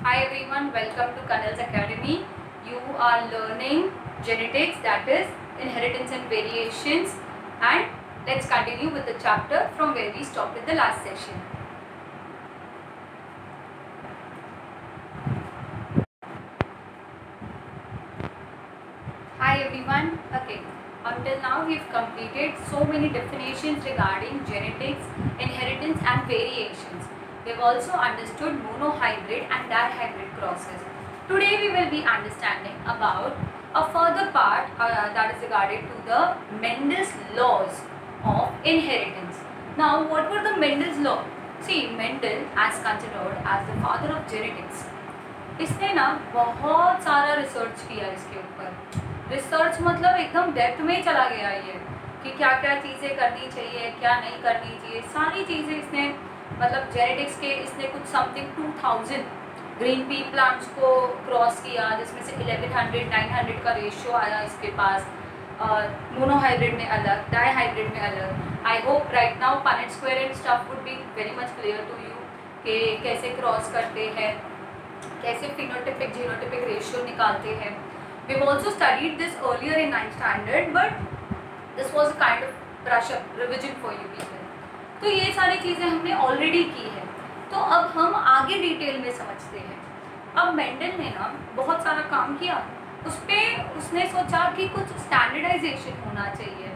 Hi everyone, welcome to Kanal's Academy. You are learning genetics, that is inheritance and variations, and let's continue with the chapter from where we stopped in the last session. Hi everyone. Okay, until now we've completed so many definitions regarding genetics, inheritance and variations. We've also understood monohybrid and dihybrid crosses. Today we will be understanding about a further part that is regarded to the Mendel's laws of inheritance. Now, what were the Mendel's law? See, Mendel as considered as the father of genetics. इसने ना बहुत सारा research किया इसके ऊपर. Research मतलब एकदम depth में चला गया ये कि क्या क्या चीज़ें करनी चाहिए, क्या नहीं करनी चाहिए, सारी चीज़ें इसने मतलब जेनेटिक्स के इसने कुछ समथिंग 2000 ग्रीन पी प्लांट्स को क्रॉस किया, जिसमें से 1100 900 का रेशियो आया इसके पास. मोनोहाइब्रिड में अलग, डाईहाइब्रिड में अलग. I hope right now Punnett square and stuff would be very much clear to you कि कैसे क्रॉस करते हैं, कैसे फिनोटिपिक जीनोटिपिक रेशियो निकालते हैं. We've also studied this earlier in 9th standard, but this was a kind of brush up revision for you people. तो ये सारी चीज़ें हमने ऑलरेडी की है. तो अब हम आगे डिटेल में समझते हैं. अब मेंडल ने ना बहुत सारा काम किया, उस पर उसने सोचा कि कुछ स्टैंडर्डाइजेशन होना चाहिए.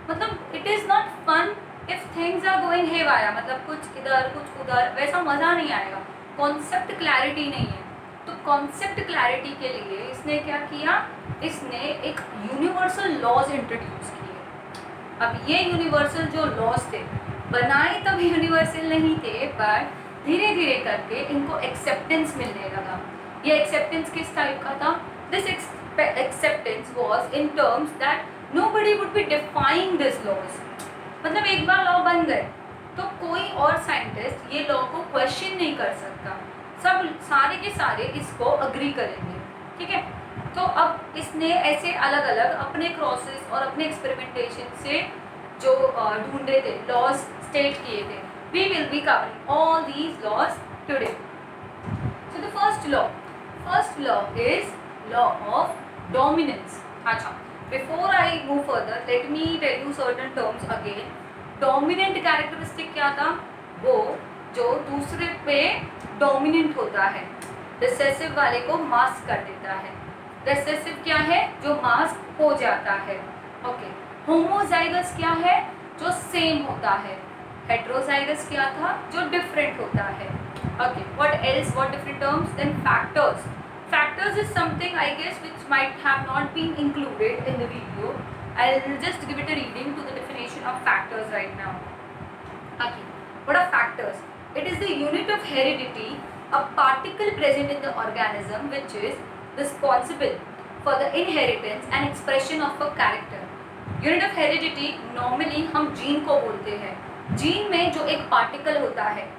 मतलब it is not fun if things are going haywire, मतलब कुछ इधर कुछ उधर, वैसा मज़ा नहीं आएगा. कॉन्सेप्ट क्लैरिटी नहीं है. तो कॉन्सेप्ट क्लैरिटी के लिए इसने क्या किया, इसने एक यूनिवर्सल लॉज इंट्रोड्यूस किए. अब ये यूनिवर्सल जो लॉज थे बनाए तब यूनिवर्सल नहीं थे, बट धीरे धीरे करके इनको एक्सेप्टेंस मिलने लगा. ये एक्सेप्टेंस किस टाइप का था? This acceptance was in terms that nobody would be defying this laws. मतलब एक बार लॉ बन गए तो कोई और साइंटिस्ट ये लॉ को क्वेश्चन नहीं कर सकता. सब सारे के सारे इसको अग्री करेंगे. ठीक है. तो अब इसने ऐसे अलग अलग अपने क्रॉसेस और अपने एक्सपेरिमेंटेशन से जो ढूंढे थे, लॉज स्टेट किए थे. We will be covering all these laws today. So the first law is law of dominance. अच्छा, before I move further let me tell you certain terms again. Dominant characteristic क्या था? वो जो दूसरे पे dominant होता है, रिसेसिव वाले को मास्क कर देता है. रिसेसिव क्या है? जो मास्क हो जाता है. ओके. होमोजाइगस क्या है? जो सेम होता है. हेट्रोजाइगस क्या था? जो डिफरेंट होता है. Okay. What else, what different terms? Then factors. Factors is something I guess which might have not been included in the video. I will just give it a reading to the definition of factors right now. Okay. What are factors? It is the unit of heredity, a particle present in the organism which is responsible for the inheritance and expression of a character. Unit of heredity normally हम gene को बोलते हैं. Gene में जो एक particle होता है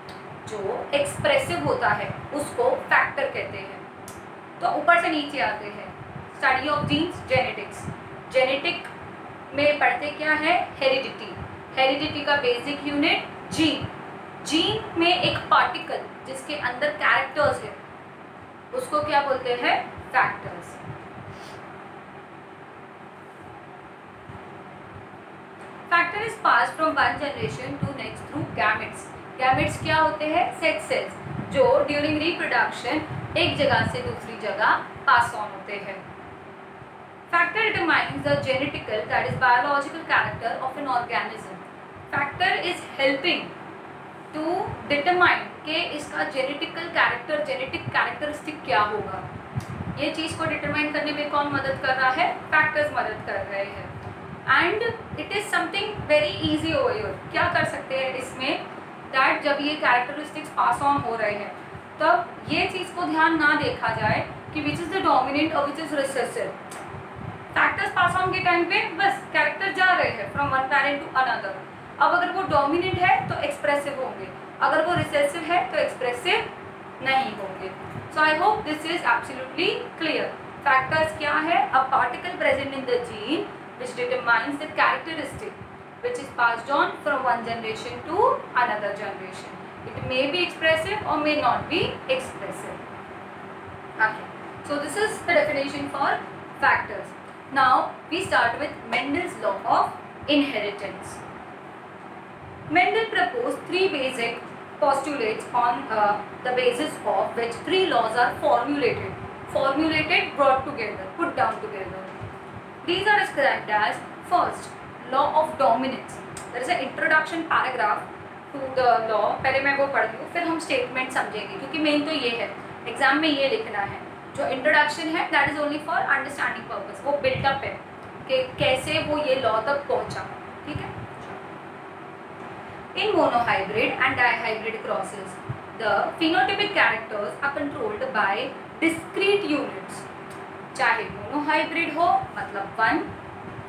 जो एक्सप्रेसिव होता है उसको फैक्टर कहते हैं. तो ऊपर से नीचे आते हैं. Study of genes, genetics. Genetic में पढ़ते क्या है? हेरिडिटी. हेरिडिटी का बेसिक यूनिट जीन. जीन में एक पार्टिकल जिसके अंदर कैरेक्टर्स है उसको क्या बोलते हैं? Factors. Factor is pass from one generation to next through gametes. Gametes क्या होते हैं? सेक्स सेल्स जो ड्यूरिंग रिप्रोडक्शन एक जगह से दूसरी जगह पास ऑन होते हैं. Factor determines the genetical that is biological character of an organism. Factor is helping to determine कि इसका जेनेटिकल कैरेक्टर, जेनेटिक कैरेक्टरिस्टिक क्या होगा. ये चीज़ को डिटरमाइन करने में कौन मदद कर रहा है? फैक्टर्स मदद कर रहे हैं. And it is something very easy over here. क्या कर सकते हैं इसमें? दैट जब ये कैरेक्टरिस्टिक्स पास ऑन हो रहे हैं तब ये चीज़ को ध्यान ना देखा जाए कि विच इज़ द डोमिनेंट और which is recessive. Factors pass on के टाइम पे बस कैरेक्टर जा रहे हैं from one parent to another. अब अगर वो डोमिनेंट है तो एक्सप्रेसिव होंगे, अगर वो रिसेसिव है तो एक्सप्रेसिव नहीं होंगे. So I hope this is absolutely clear. Factors क्या है? A particle present in the gene which determines the characteristic which is passed on from one generation to another generation. It may be expressive और may not be expressive. Okay, so this is the definition for factors. Now we start with Mendel's law of inheritance. Mendel proposed three basic postulates on the basis of which three laws are formulated, brought together, put down together. These are described as first, law of dominance. There is an introduction paragraph to the law. पहले मैं वो पढ़ लूँ, फिर हम statement समझेंगे, क्योंकि main तो ये है, एग्जाम में ये लिखना है. जो इंट्रोडक्शन है that is only for understanding purpose, वो बिल्डअप है कि कैसे वो ये लॉ तक पहुंचा. ठीक है. In monohybrid and dihybrid crosses, the phenotypic characters are controlled by discrete units. चाहे monohybrid हो मतलब वन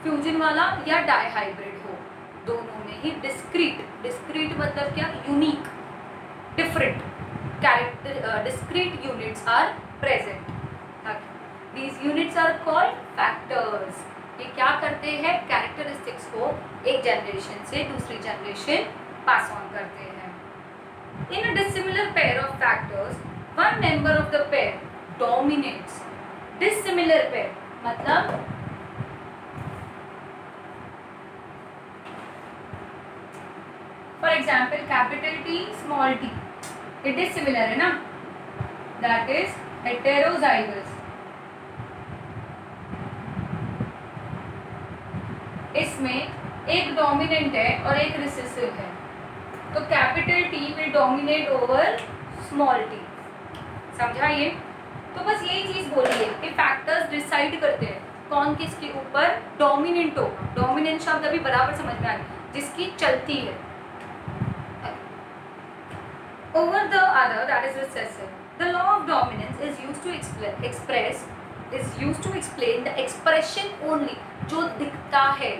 फ्यूजन वाला या डाईहाइब्रिड हो, दोनों में ही discrete मतलब क्या, unique, different character discrete units are present. These units are called factors. ये क्या करते हैं, कैरेक्टरिस्टिक्स को एक जनरेशन से दूसरी जनरेशन पास ऑन करते हैं. In a dissimilar pair of factors, one member of the pair dominates. Dissimilar pair मतलब for example capital T small t, ये dissimilar है ना, that is heterozygous. इसमें एक डोमिनेंट है और एक रिसेसिव है, तो capital T will dominate over small T. समझा ये? तो बस यही चीज़ बोली है कि फैक्टर्स डिसाइड करते हैं कौन किसके ऊपर डोमिनेंट होगा. डोमिनेंट शब्द अभी बराबर समझ में आ गया, जिसकी चलती है. Over the other that is recessive. The law of dominance is used to explain the expression only, जो दिखता है.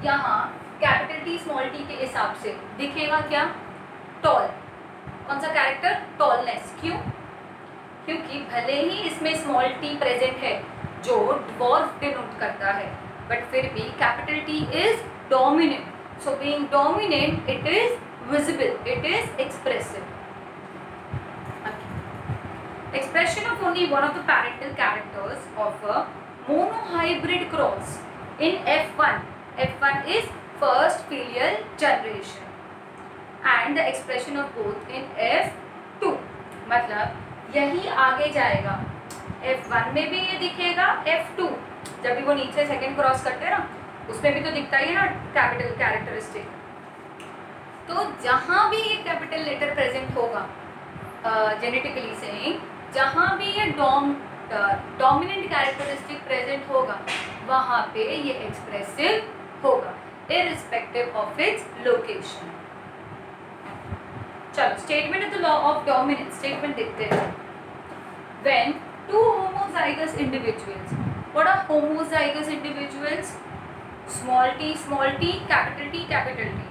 यहाँ कैपिटल टी स्मॉल टी के हिसाब से दिखेगा क्या, टॉल. कौन सा कैरेक्टर, टॉलनेस. क्यों? क्योंकि भले ही इसमें स्मॉल टी प्रेजेंट है जो ड्वार्फ डिनोट करता है, बट फिर भी capital T is dominant. So being dominant it is visible, it is expressive. Expression of only one of the parental characters of a monohybrid cross in F1. F1 is first filial generation, and the expression of both in F2. मतलब यही आगे जाएगा, F1 में भी ये दिखेगा, F2 जब भी वो नीचे सेकेंड क्रॉस करते हैं ना, उसमें भी तो दिखता ही है ना कैपिटल कैरेक्टरिस्टिक. तो जहाँ भी ये कैपिटल लेटर प्रेजेंट होगा जेनेटिकली से, जहाँ भी ये डोमिनेंट कैरेक्टरिस्टिक प्रेजेंट होगा, वहाँ पे ये एक्सप्रेसिव होगा इररिस्पेक्टिव ऑफ इट्स लोकेशन. चलो statement of the law of dominance. Statement देखते हैं. When two homozygous individuals, what are homozygous individuals, small T capital T.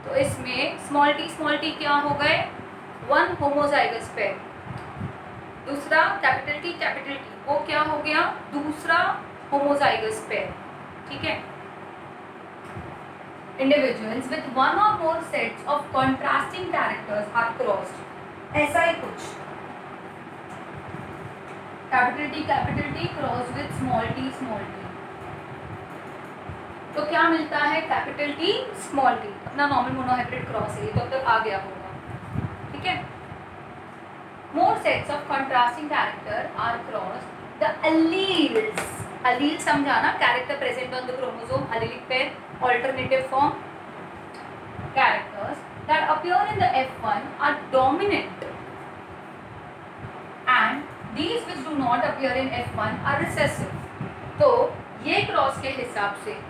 तो इसमें स्मॉल टी क्या हो गए, वन होमोजाइगस पेयर. दूसरा कैपिटल टी वो क्या हो गया, दूसरा होमोजाइगस पेयर. ठीक है. इंडिविजुअल्स विथ वन और more sets of contrasting characters are crossed. ऐसा ही कुछ, capital T cross with small T. तो क्या मिलता है, कैपिटल टी स्मॉल टी. अपना नॉर्मल मोनोहाइब्रिड क्रॉस है, तो अब तक आ गया होगा. ठीक है. More sets of contrasting character are crossed. The alleles, allele समझाना, character present on the chromosome, allelic pair, alternative form. Characters that appear in the F1 are dominant, and these which do not appear in F1 are recessive. तो ये cross के हिसाब से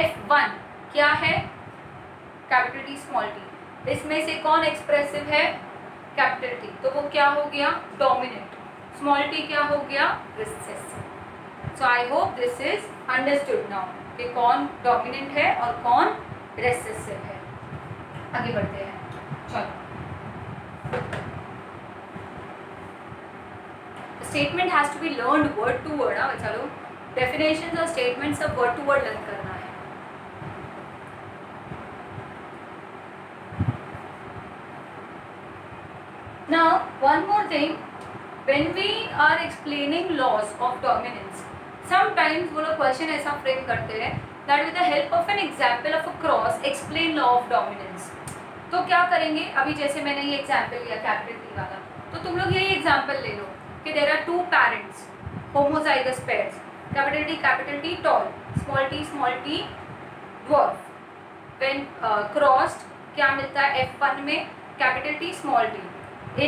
F1 क्या है, capital T small T. इसमें से कौन एक्सप्रेसिव है, कैपिटल टी. तो वो क्या हो गया, डोमिनेंट. स्मॉल टी क्या हो गया, recessive. So I hope this is understood now कि कौन डोमिनेंट है और कौन रिसेसिव है. आगे बढ़ते हैं. चलो, statement has to be learned word to word. हाँ चलो, डेफिनेशंस और स्टेटमेंट सब वर्ड टू वर्ड लर्न करना है. Now one more thing when we are explaining laws of dominance, sometimes वो लोग क्वेश्चन ऐसा फ्रेम करते हैं that with the help of an example of a cross explain law of dominance. तो क्या करेंगे, अभी जैसे मैंने ये एग्जाम्पल लिया कैपिटल टी वाला, तो तुम लोग यही एग्जाम्पल ले लो कि there are 2 parents homozygous pairs, capital T tall, small T dwarf. When crossed क्या मिलता है F1 में, capital T small T,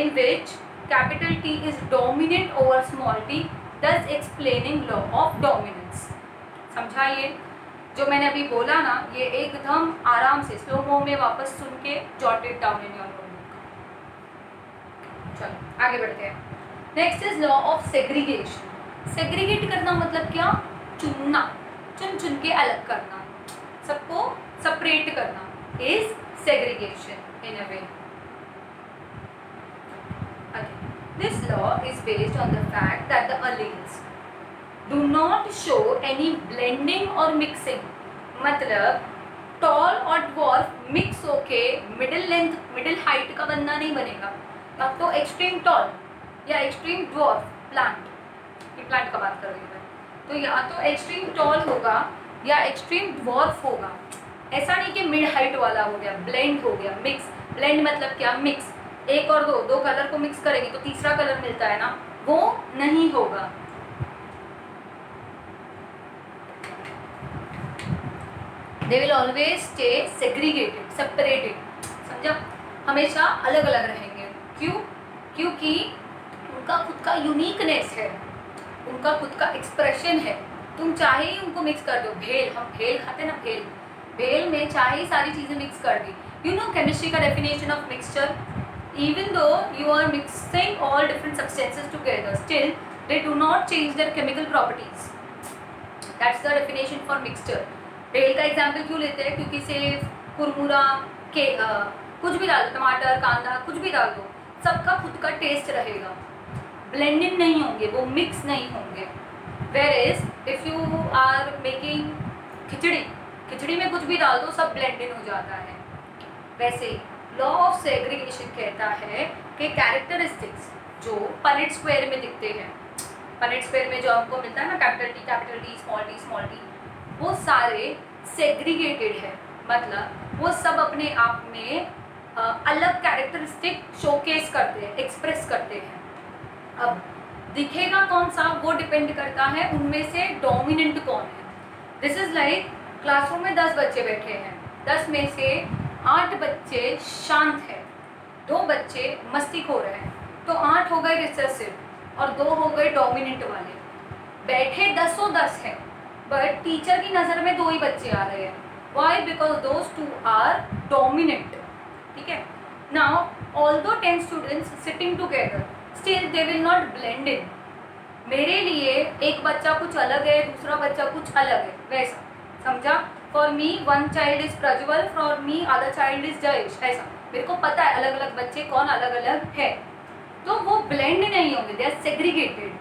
in which capital T is dominant over small T, thus explaining law of dominance. समझा ये जो मैंने अभी बोला ना, ये एकदम आराम से स्लो मो में वापस सुन के jot it down in your notebook. चलो आगे बढ़ते हैं. Next is law of segregation. Segregate करना मतलब क्या, चुनना, चुन के अलग करना, सबको सेपरेट करना is segregation in a way. This law is based on the fact that the alleles do not show any blending or mixing. मतलब टॉल और ड्वार्फ मिक्स होके मिडिल लेंथ मिडिल हाइट का बंदा नहीं बनेगा. अब तो एक्सट्रीम टॉल या एक्सट्रीम ड्वार्फ प्लांट, ये प्लांट का बात कर रही हूँ मैं, तो या तो एक्सट्रीम टॉल होगा या एक्सट्रीम ड्वार्फ होगा. ऐसा नहीं कि मिड हाइट वाला हो गया, ब्लेंड हो गया, मिक्स. ब्लेंड मतलब क्या, मिक्स, एक और दो कलर को मिक्स करेंगे तो तीसरा कलर मिलता है ना, वो नहीं होगा. They will always stay segregated, separated. समझा, हमेशा अलग अलग रहेंगे. क्यों? क्योंकि उनका खुद का यूनिकनेस है, उनका खुद का एक्सप्रेशन है. तुम चाहे ही उनको मिक्स कर दो, भेल, हम भेल खाते ना, भेल में चाहे ही सारी चीज़ें मिक्स कर दी. यू नो केमिस्ट्री का definition of mixture, even though you are mixing all different substances together, still they do not change their chemical properties. That's the definition for mixture. भेल का एग्जाम्पल क्यों लेते हैं, क्योंकि सेब, कुरमुरा के कुछ भी डाल दो, टमाटर, कांदा, कुछ भी डाल दो, सबका खुद का टेस्ट रहेगा. ब्लेंडेड नहीं होंगे, वो मिक्स नहीं होंगे. Whereas if you are making खिचड़ी में कुछ भी डाल दो, सब ब्लेंडेड हो जाता है. वैसे ही लॉ ऑफ सेग्रीगेशन कहता है कि कैरेक्टरिस्टिक्स जो पनेट स्क्वायर में दिखते हैं, पनेट स्क्वायर में जो हमको मिलता है ना, कैपिटल टी स्मॉल टी, वो सारे सेग्रीगेटेड है. मतलब वो सब अपने आप में अलग कैरेक्टरिस्टिक शोकेस करते हैं, एक्सप्रेस करते हैं. अब दिखेगा कौन सा, वो डिपेंड करता है उनमें से डोमिनेंट कौन है. दिस इज लाइक क्लासरूम में 10 बच्चे बैठे हैं, 10 में से 8 बच्चे शांत हैं, 2 बच्चे मस्तीखोर हैं, तो 8 हो गए रिसेसिव और 2 हो गए डोमिनेंट वाले. बैठे 10 हैं, बट टीचर की नज़र में 2 ही बच्चे आ रहे हैं. Why? Because those 2 are dominant. ठीक है. Now although 10 students sitting together, still they will not blend in. मेरे लिए एक बच्चा कुछ अलग है, दूसरा बच्चा कुछ अलग है, वैसा समझा. For me one child is Prajwal, for me other child is Jayesh. ऐसा मेरे को पता है अलग अलग बच्चे कौन अलग अलग है, तो वो ब्लेंड नहीं होंगे. They are segregated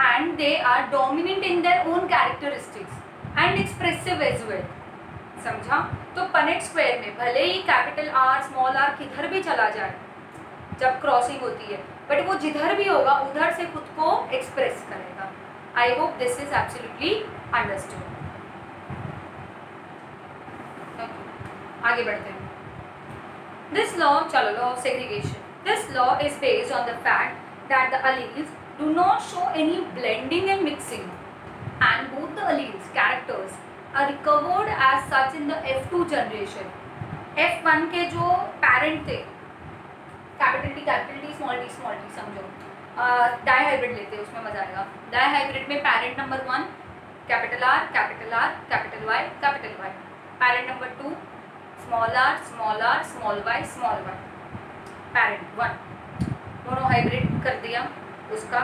and they are dominant in their own characteristics and expressive as well. समझा. तो पनेट स्क्वायर में भले ही कैपिटल आर स्मॉल आर किधर भी चला जाए जब क्रॉसिंग होती है, बट वो जिधर भी होगा उधर से खुद को एक्सप्रेस करेगा. आई hope this is absolutely understood. आगे बढ़ते हैं. दिस लॉ, चलो law of segregation. This law is based on the fact that the alleles do not show any blending and mixing, and both the alleles characters are recovered as such in the F2 generation. F1 के जो parent थे, capital T small T समझो, dihybrid लेते हैं, उसमें मजा आएगा. Dihybrid में parent number 1 capital R capital Y. Parent number 2 small Y. Parent 1 दोनों हाइब्रिड कर दिया उसका,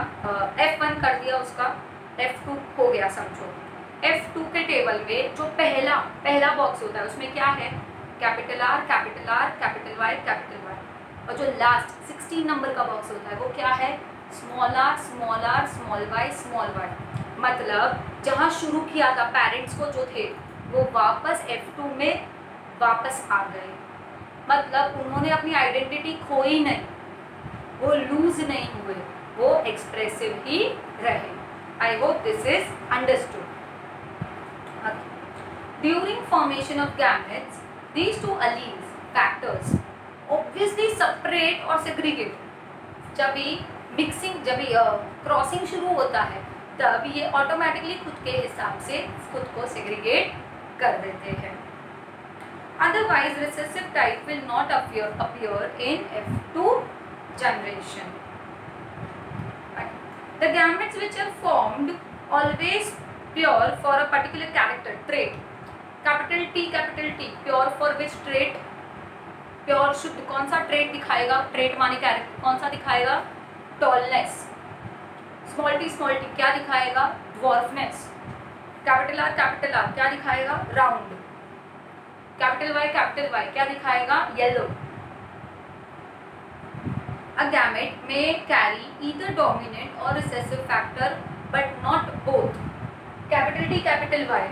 F1 कर दिया उसका, F2 हो गया समझो. F2 के टेबल में जो पहला बॉक्स होता है उसमें क्या है, कैपिटल आर कैपिटल वाई. और जो लास्ट 16 नंबर का बॉक्स होता है वो क्या है, स्मॉल वाई. मतलब जहाँ शुरू किया था पेरेंट्स को जो थे वो वापस F2 में वापस आ गए. मतलब उन्होंने अपनी आइडेंटिटी खोई नहीं, वो लूज नहीं हुए, वो एक्सप्रेसिव ही रहे। आई hope this is understood. During formation of gametes these two alleles factors obviously separate और segregate। जब भी मिक्सिंग, जब भी क्रॉसिंग शुरू होता है तब ये ऑटोमेटिकली खुद के हिसाब से खुद को सेग्रीगेट कर देते हैं। Otherwise recessive type will not appear in F2 generation। The gametes which are formed always pure for a particular character trait, capital T pure for which trait, pure शुद्ध कौन सा ट्रेट दिखाएगा, ट्रेट माने character कौन सा दिखाएगा, tallness. Small T क्या दिखाएगा, ड्वार्फनेस। कैपिटल आर क्या दिखाएगा, राउंड। कैपिटल वाई क्या दिखाएगा, येलो। अ गैमेट में कैरी ईदर डोमिनेंट और recessive factor but not both. Capital Y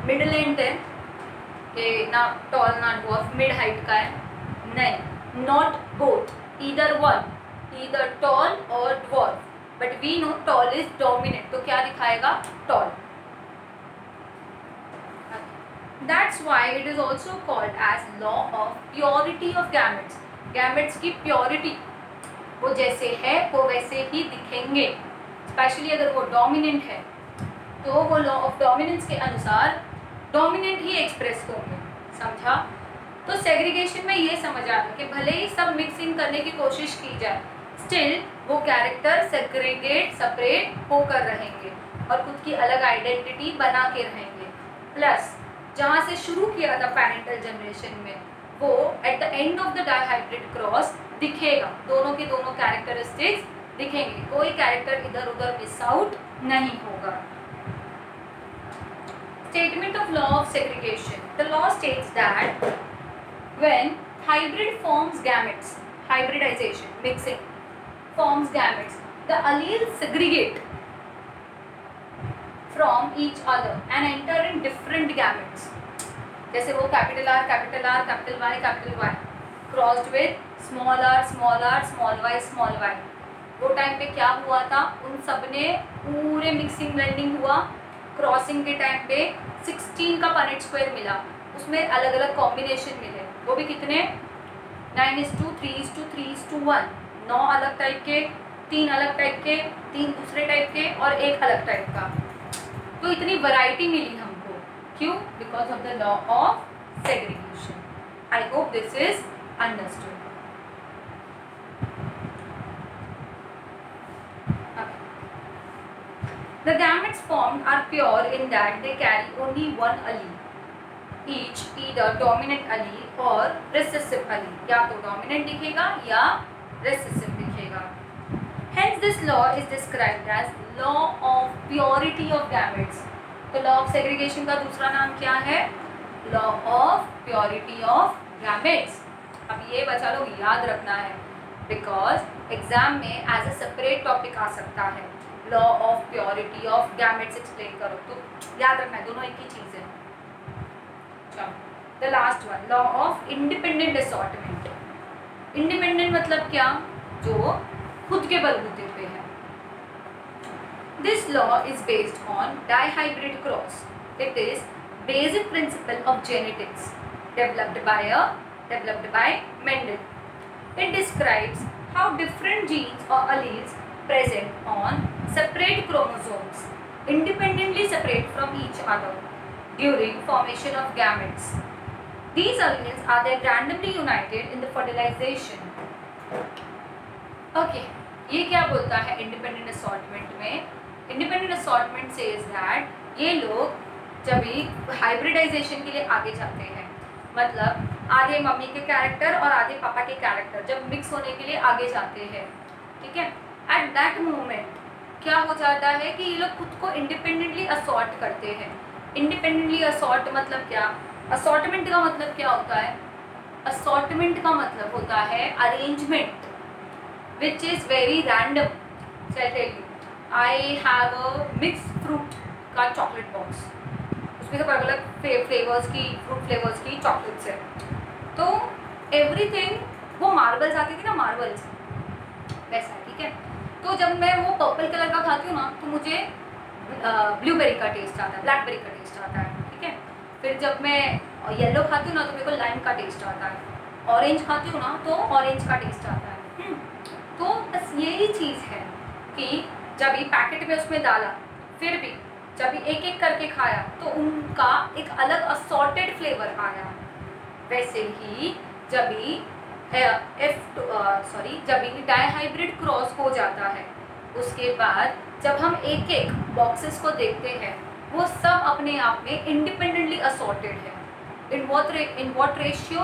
middle end है कि ना टॉल ना ड्वार्फ, मिड हाइट का है, नहीं, not both, either one, either tall और dwarf, but we know tall is dominant, तो क्या दिखाएगा, tall. That's why it is also called as law of purity of gametes. Gametes की purity, वो जैसे है वो वैसे ही दिखेंगे, स्पेशली अगर वो डोमिनेंट है तो वो लॉ ऑफ डोमिनेंस के अनुसार डोमिनेंट ही एक्सप्रेस होंगे। समझा? तो सेग्रीगेशन में ये समझ आ रहा कि भले ही सब मिक्सिंग करने की कोशिश की जाए, स्टिल वो कैरेक्टर सेग्रीगेट सेपरेट होकर रहेंगे और खुद की अलग आइडेंटिटी बना के रहेंगे। प्लस जहाँ से शुरू किया था पेरेंटल जनरेशन में, वो at the end of the dihybrid cross दिखेगा, दोनों के दोनों कैरेक्टरिस्टिक्स दिखेंगे, कोई कैरेक्टर इधर उधर मिस आउट नहीं होगा। Statement of law of segregation. The law states that when hybrid forms gametes, hybridization, mixing forms gametes, the alleles segregate from each other and enter in different gametes. जैसे वो capital R capital Y crossed with small R small Y, वो time पे क्या हुआ था, उन सब ने पूरे मिक्सिंग ब्लेंडिंग हुआ। क्रॉसिंग के टाइम पे 16 का पनेट स्क्वायर मिला, उसमें अलग अलग कॉम्बिनेशन मिले, वो भी कितने, 9:3:3:1, 9 अलग टाइप के, 3 अलग टाइप के, 3 दूसरे टाइप के और 1 अलग टाइप का। तो इतनी वैरायटी मिली हमको, क्यों, because of the law of segregation. I hope this is understood. The gametes formed are pure in that they carry only one allele, each either dominant allele or recessive allele, या तो dominant दिखेगा या recessive दिखेगा। Hence this law is described as law of purity of gametes। तो law of segregation का दूसरा नाम क्या है, law of purity of gametes। अब ये बच्चा लोग याद रखना है, बिकॉज एग्जाम में एज ए सेपरेट टॉपिक आ सकता है। Law of purity of gametes explain करो तो याद रखना है, दोनों एक ही चीज़ है। चलो the last one, law of independent assortment. Independent मतलब क्या, जो खुद के बलबूते पे है। This law is based on dihybrid cross. It is basic principle of genetics developed by Mendel. It describes how different genes or alleles present on separate chromosomes independently separate from each other during formation of gametes. These alleles are then randomly united in the fertilization. Okay, ये क्या बोलता है independent assortment में? Independent assortment says that ये लोग जब भी hybridization के लिए आगे जाते हैं, मतलब आधे मम्मी के कैरेक्टर और आधे पापा के कैरेक्टर जब मिक्स होने के लिए आगे जाते हैं, ठीक है, एट दैट मोमेंट क्या हो जाता है कि ये लोग खुद को इंडिपेंडेंटली असॉर्ट करते हैं। इंडिपेंडेंटली असॉर्ट मतलब क्या, असॉर्टमेंट का मतलब क्या होता है, असॉर्टमेंट का मतलब होता है arrangement which is very random. I tell you, I have a mix fruit का चॉकलेट बॉक्स, उसमें तो अलग अलग फ्लेवर्स की, फ्रूट फ्लेवर्स की चॉकलेट्स है, तो एवरीथिंग, वो मार्बल्स आती थी ना, मार्बल्स वैसा, ठीक है। तो जब मैं वो पर्पल कलर का खाती हूँ ना तो मुझे ब्लूबेरी का टेस्ट आता है, ब्लैकबेरी का टेस्ट आता है, ठीक है। फिर जब मैं येलो खाती हूँ ना तो मेरे को लाइम का टेस्ट आता है, ऑरेंज खाती हूँ ना तो ऑरेंज का टेस्ट आता है। तो बस यही चीज़ है कि जब ये पैकेट में उसमें डाला, फिर भी जब एक एक करके खाया तो उनका एक अलग असॉर्टेड फ्लेवर आया। वैसे ही जब जब डाइहाइब्रिड क्रॉस हो जाता है, उसके बाद जब हम एक एक बॉक्सेस को देखते हैं वो सब अपने आप में इंडिपेंडेंटली असॉर्टेड है। In what ratio?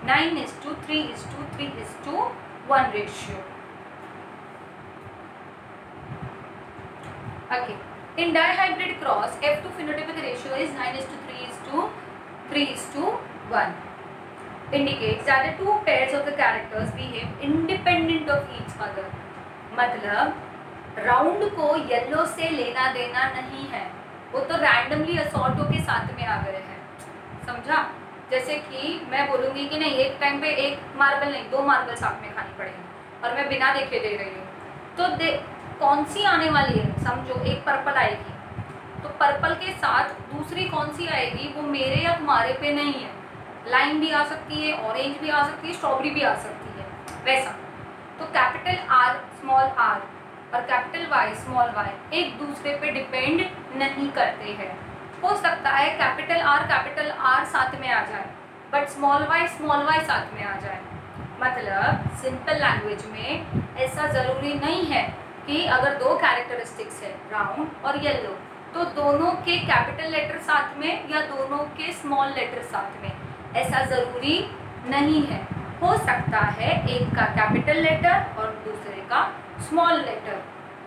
9:3:3:3:1 ratio. Okay. In dihybrid cross, F2 phenotypic ratio is 9:3:3:1. Indicates that the two pairs of the characters behave independent of each other. मतलब राउंड को येलो से लेना देना नहीं है, वो तो रैंडमली असॉर्ट होके साथ में आ गए हैं, समझा? जैसे कि मैं बोलूँगी कि नहीं एक टाइम पे एक मार्बल नहीं 2 मार्बल साथ में खानी पड़ेगी और मैं बिना देखे दे रही हूँ, तो कौन सी आने वाली है? समझो एक पर्पल आएगी तो पर्पल के साथ दूसरी कौन सी आएगी वो मेरे या तुम्हारे पे नहीं है। लाइम भी आ सकती है, ऑरेंज भी आ सकती है, स्ट्रॉबेरी भी आ सकती है, वैसा। तो कैपिटल आर स्मॉल आर और कैपिटल वाई स्मॉल वाई एक दूसरे पे डिपेंड नहीं करते हैं। हो सकता है कैपिटल आर साथ में आ जाए बट स्मॉल वाई साथ में आ जाए। मतलब सिंपल लैंग्वेज में ऐसा ज़रूरी नहीं है कि अगर 2 कैरेक्टरिस्टिक्स है राउंड और येलो तो दोनों के कैपिटल लेटर साथ में या दोनों के स्मॉल लेटर साथ में, ऐसा ज़रूरी नहीं है। हो सकता है एक का कैपिटल लेटर और दूसरे का स्मॉल लेटर,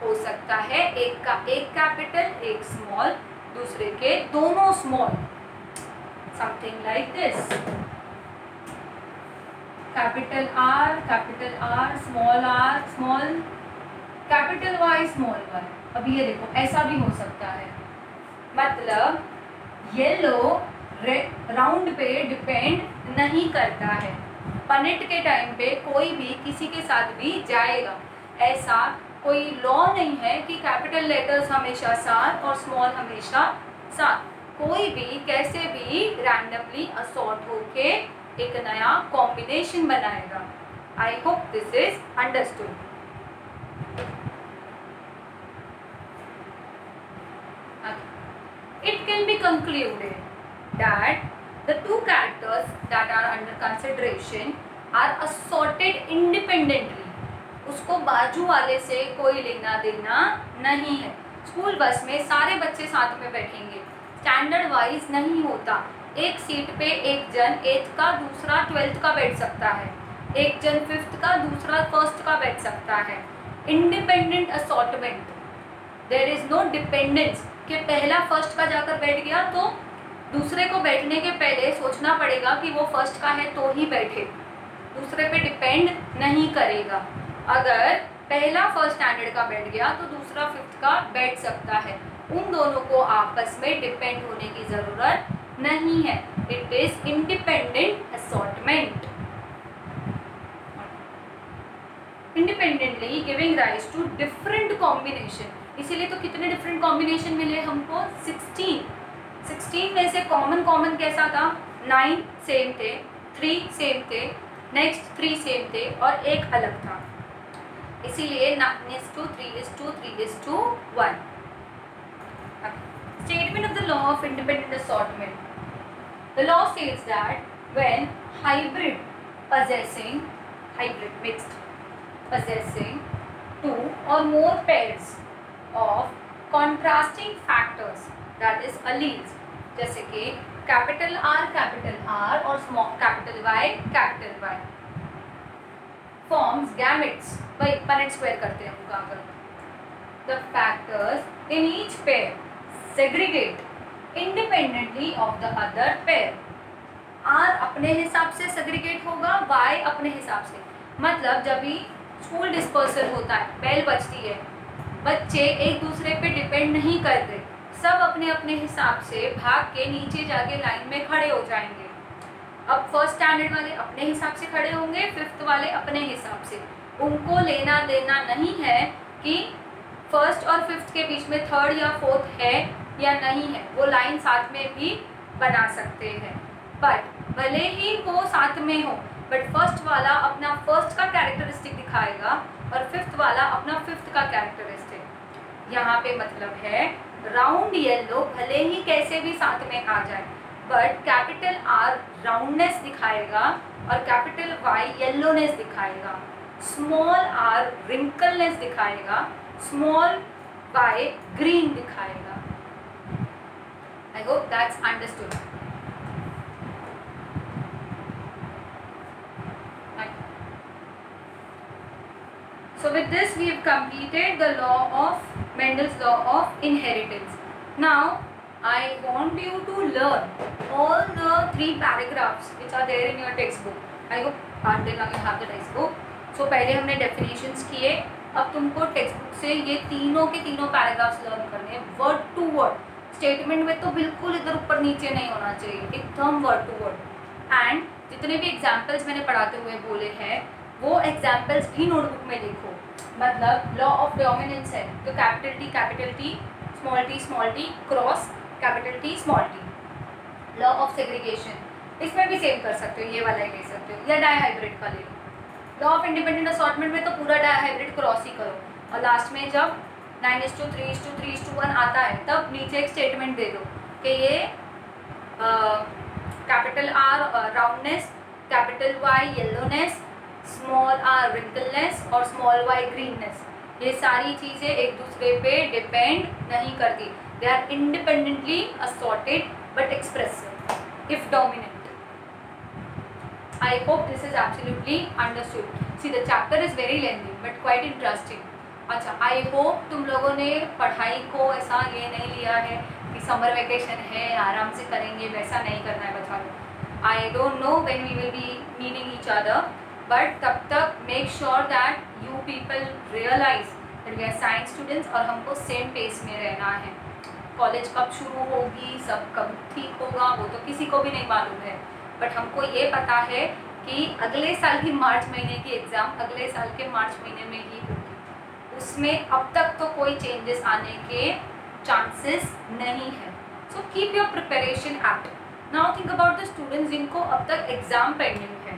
हो सकता है एक का एक कैपिटल एक स्मॉल, दूसरे के दोनों small, something like this. Capital R small capital Y small Y. अब ये देखो ऐसा भी हो सकता है, मतलब येलो राउंड पे डिपेंड नहीं करता है। पनेट के टाइम पे कोई भी किसी के साथ भी जाएगा, ऐसा कोई लॉ नहीं है कि कैपिटल लेटर्स हमेशा साथ और स्मॉल हमेशा साथ। कोई भी कैसे भी रैंडमली असॉर्ट होके एक नया कॉम्बिनेशन बनाएगा। आई hope this is understood. It can be concluded that the two characters that are under consideration are assorted independently. उसको बाजू वाले से कोई लेना देना नहीं है। स्कूल बस में सारे बच्चे साथ में बैठेंगे, स्टैंडर्ड वाइज नहीं होता। एक सीट पे एक जन 8th का दूसरा 12th का बैठ सकता है, एक जन 5th का दूसरा 1st का बैठ सकता है। Independent assortment, there is no dependence कि पहला फर्स्ट का जाकर बैठ गया तो दूसरे को बैठने के पहले सोचना पड़ेगा कि वो फर्स्ट का है तो ही बैठे, दूसरे पे डिपेंड नहीं करेगा। अगर पहला फर्स्ट स्टैंडर्ड का बैठ गया तो दूसरा 5th का बैठ सकता है। उन दोनों को आपस में डिपेंड होने की ज़रूरत नहीं है। It is independent assortment, independently giving rise to different combination. इसीलिए तो कितने डिफरेंट कॉम्बिनेशन मिले हमको? 16 में से कॉमन कैसा था? 9 सेम थे, 3 सेम थे, नेक्स्ट 3 सेम थे और एक अलग था। इसीलिए 9:3:3:1। Statement of the law of independent assortment. The law states that when mixed possessing 2 or more pairs of contrasting factors, that is alleles, जैसे कि कैपिटल R और small capital Y forms gametes, भाई पनेट स्क्वायर करते हैं उनका। अगर the factors in each pair segregate independently of the other pair. R अपने हिसाब से segregate होगा, Y अपने हिसाब से। मतलब जब भी स्कूल डिस्पर्सल होता है, बेल बजती है, बच्चे एक दूसरे पे डिपेंड नहीं करते, सब अपने अपने हिसाब से भाग के नीचे जाके लाइन में खड़े हो जाएंगे। अब फर्स्ट स्टैंडर्ड वाले अपने हिसाब से खड़े होंगे, 5th वाले अपने हिसाब से। उनको लेना देना नहीं है कि फर्स्ट और फिफ्थ के बीच में थर्ड या फोर्थ है या नहीं है, वो लाइन साथ में भी बना सकते हैं। बट भले ही वो साथ में हो, बट फर्स्ट वाला अपना फर्स्ट का कैरेक्टरिस्टिक दिखाएगा और फिफ्थ वाला अपना फिफ्थ का कैरेक्टरिस्टिक। यहाँ पे मतलब है राउंड येलो भले ही कैसे भी साथ में आ जाए, बट कैपिटल आर राउंडनेस दिखाएगा और कैपिटल वाई येलोनेस दिखाएगा, स्मॉल आर रिंकलनेस दिखाएगा, स्मॉल वाई ग्रीन दिखाएगा। I hope that's understood. So with this we have completed the law of Mendel's law of inheritance. Now I want you to learn all the 3 paragraphs which are there in your textbook. I hope until now you have the textbook. So पहले हमने definitions किए, अब तुमको textbook से ये तीनों के तीनों paragraphs learn करने हैं word to word. Statement में तो बिल्कुल इधर ऊपर नीचे नहीं होना चाहिए, एकदम word to word. And जितने भी examples मैंने पढ़ाते हुए बोले हैं वो एग्जाम्पल्स भी नोटबुक में लिखो। मतलब लॉ ऑफ डोमिनेंस है तो capital T small T cross capital T small T. Law of segregation इसमें भी सेम कर सकते हो, ये वाला ही ले सकते हो या डायहाइब्रिड का ले लो। लॉ ऑफ इंडिपेंडेंट असॉर्टमेंट में तो पूरा डायहाइब्रिड क्रॉस ही करो और लास्ट में जब 9:3:3:1 आता है तब नीचे एक स्टेटमेंट दे दो कि ये capital R roundness, capital Y yellowness, small R wrinkleness और स्मॉल वाई ग्रीननेस, ये सारी चीज़ें एक दूसरे पे डिपेंड नहीं करती। They are independently assorted but expressive if dominant. I hope this is absolutely understood. See the chapter is very lengthy but quite interesting. अच्छा, आई होप तुम लोगों ने पढ़ाई को ऐसा ये नहीं लिया है कि समर वेकेशन है आराम से करेंगे, वैसा नहीं करना है बच्चों को। I don't know when we will be meeting each other, but तब तक make sure that you people realise that we are science students और हमको सेम पेस में रहना है। कॉलेज कब शुरू होगी, सब कब ठीक होगा, वो तो किसी को भी नहीं मालूम है, बट हमको ये पता है कि अगले साल की मार्च महीने की एग्ज़ाम अगले साल के मार्च महीने में ही होगी। उसमें अब तक तो कोई चेंजेस आने के चांसेस नहीं है। So keep your preparation apt. Now think about the students जिनको अब तक एग्ज़ाम पेंडिंग है,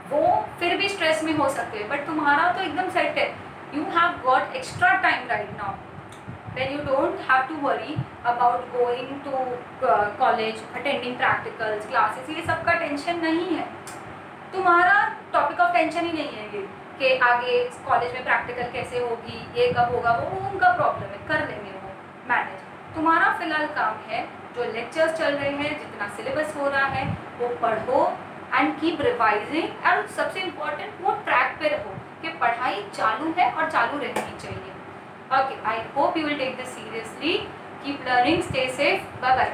वो फिर भी स्ट्रेस में हो सकते हैं, बट तुम्हारा तो एकदम सेट है। You have got extra time right now, then you don't have to worry about going to college, attending practicals classes, ये सब का टेंशन नहीं है। तुम्हारा टॉपिक ऑफ टेंशन ही नहीं है ये कि आगे कॉलेज में प्रैक्टिकल कैसे होगी, ये कब होगा, वो उनका प्रॉब्लम है, कर लेंगे वो मैनेज। तुम्हारा फिलहाल काम है जो लेक्चर्स चल रहे हैं, जितना सिलेबस हो रहा है वो पढ़ो एंड कीप रिवाइजिंग। और सबसे इम्पोर्टेंट वो ट्रैक पे रहो कि पढ़ाई चालू है और चालू रहनी चाहिए। Okay, I hope you will take this seriously. Keep learning, stay safe, bye bye.